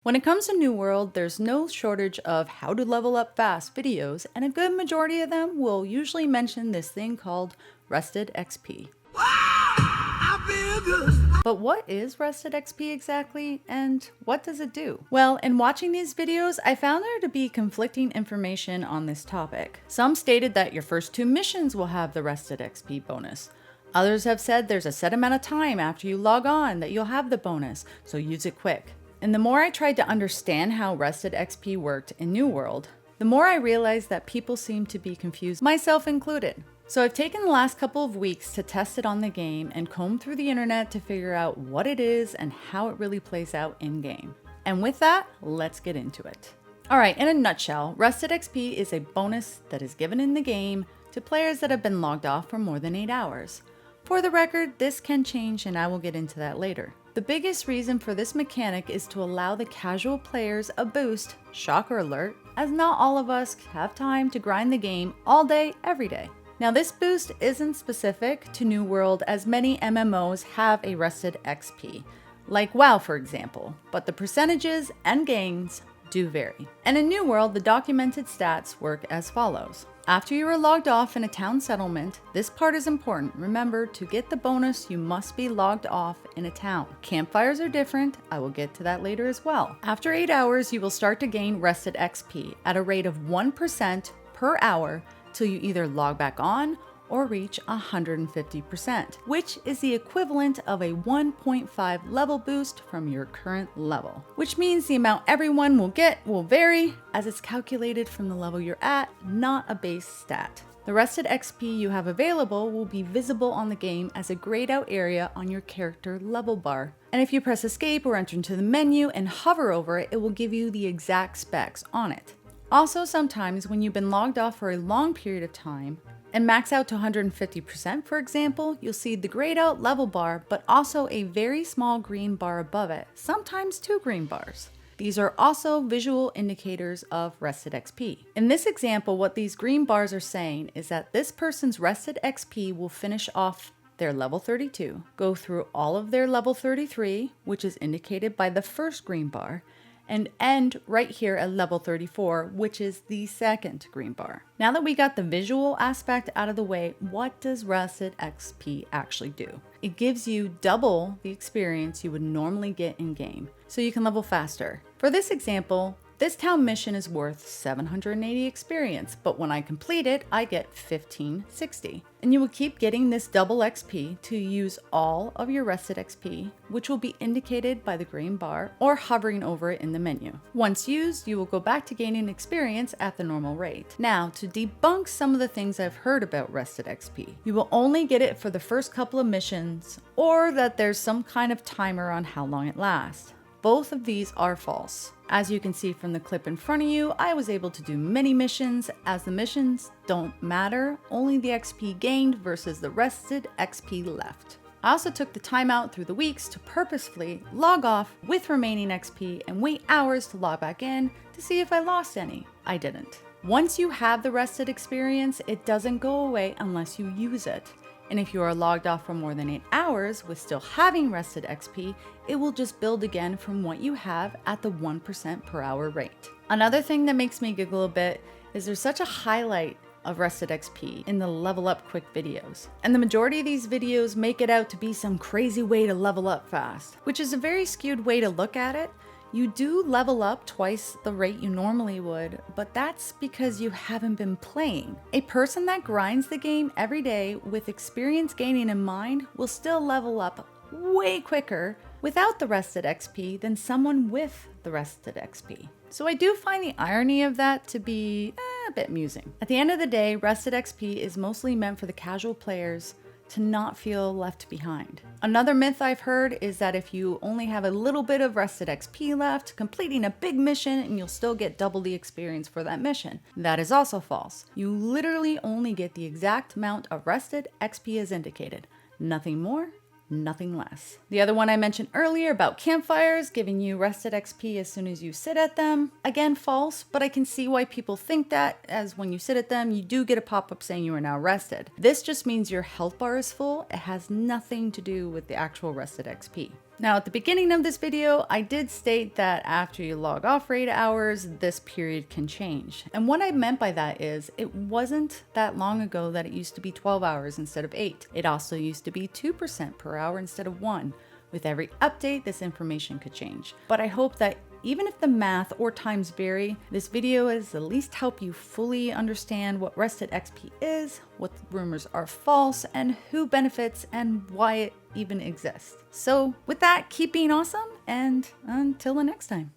When it comes to New World, there's no shortage of how to level up fast videos, and a good majority of them will usually mention this thing called Rested XP. But what is Rested XP exactly, and what does it do? Well, in watching these videos, I found there to be conflicting information on this topic. Some stated that your first 2 missions will have the Rested XP bonus. Others have said there's a set amount of time after you log on that you'll have the bonus, so use it quick. And the more I tried to understand how Rested XP worked in New World, the more I realized that people seem to be confused, myself included. So I've taken the last couple of weeks to test it on the game and comb through the internet to figure out what it is and how it really plays out in game. And with that, let's get into it. Alright, in a nutshell, Rested XP is a bonus that is given in the game to players that have been logged off for more than 8 hours. For the record, this can change and I will get into that later. The biggest reason for this mechanic is to allow the casual players a boost, shocker alert, as not all of us have time to grind the game all day, every day. Now this boost isn't specific to New World, as many MMOs have a Rested XP, like WoW for example, but the percentages and gains do vary. And in New World, the documented stats work as follows. After you are logged off in a town settlement, this part is important. Remember, to get the bonus, you must be logged off in a town. Campfires are different. I will get to that later as well. After 8 hours, you will start to gain Rested XP at a rate of 1% per hour till you either log back on or reach 150%, which is the equivalent of a 1.5 level boost from your current level. Which means the amount everyone will get will vary, as it's calculated from the level you're at, not a base stat. The Rested XP you have available will be visible on the game as a grayed out area on your character level bar. And if you press escape or enter into the menu and hover over it, it will give you the exact specs on it. Also, sometimes when you've been logged off for a long period of time, and max out to 150%, for example, you'll see the grayed out level bar, but also a very small green bar above it, sometimes 2 green bars. These are also visual indicators of Rested XP. In this example, what these green bars are saying is that this person's Rested XP will finish off their level 32, go through all of their level 33, which is indicated by the first green bar, and end right here at level 34, which is the second green bar. Now that we got the visual aspect out of the way, what does Rested XP actually do? It gives you double the experience you would normally get in game, so you can level faster. For this example, this town mission is worth 780 experience, but when I complete it, I get 1560. And you will keep getting this double XP to use all of your Rested XP, which will be indicated by the green bar or hovering over it in the menu. Once used, you will go back to gaining experience at the normal rate. Now, to debunk some of the things I've heard about Rested XP, you will only get it for the first couple of missions, or that there's some kind of timer on how long it lasts. Both of these are false. As you can see from the clip in front of you, I was able to do many missions, as the missions don't matter, only the XP gained versus the Rested XP left. I also took the time out through the weeks to purposefully log off with remaining XP and wait hours to log back in to see if I lost any. I didn't. Once you have the Rested experience, it doesn't go away unless you use it. And if you are logged off for more than 8 hours with still having Rested XP, it will just build again from what you have at the 1% per hour rate. Another thing that makes me giggle a bit is there's such a highlight of Rested XP in the level up quick videos. And the majority of these videos make it out to be some crazy way to level up fast, which is a very skewed way to look at it. You do level up twice the rate you normally would, but that's because you haven't been playing. A person that grinds the game every day with experience gaining in mind will still level up way quicker without the Rested XP than someone with the Rested XP. So I do find the irony of that to be a bit amusing. At the end of the day, Rested XP is mostly meant for the casual players to not feel left behind. Another myth I've heard is that if you only have a little bit of Rested XP left, completing a big mission and you'll still get double the experience for that mission. That is also false. You literally only get the exact amount of Rested XP as indicated. Nothing more, nothing less. The other one I mentioned earlier about campfires giving you Rested XP as soon as you sit at them, again false, but I can see why people think that, as when you sit at them you do get a pop-up saying you are now rested. This just means your health bar is full. It has nothing to do with the actual Rested XP. Now, at the beginning of this video, I did state that after you log off for 8 hours, this period can change. And what I meant by that is it wasn't that long ago that it used to be 12 hours instead of 8. It also used to be 2% per hour instead of 1. With every update, this information could change. But I hope that even if the math or times vary, this video has at least helped you fully understand what Rested XP is, what rumors are false, and who benefits and why it even exists. So with that, keep being awesome, and until the next time.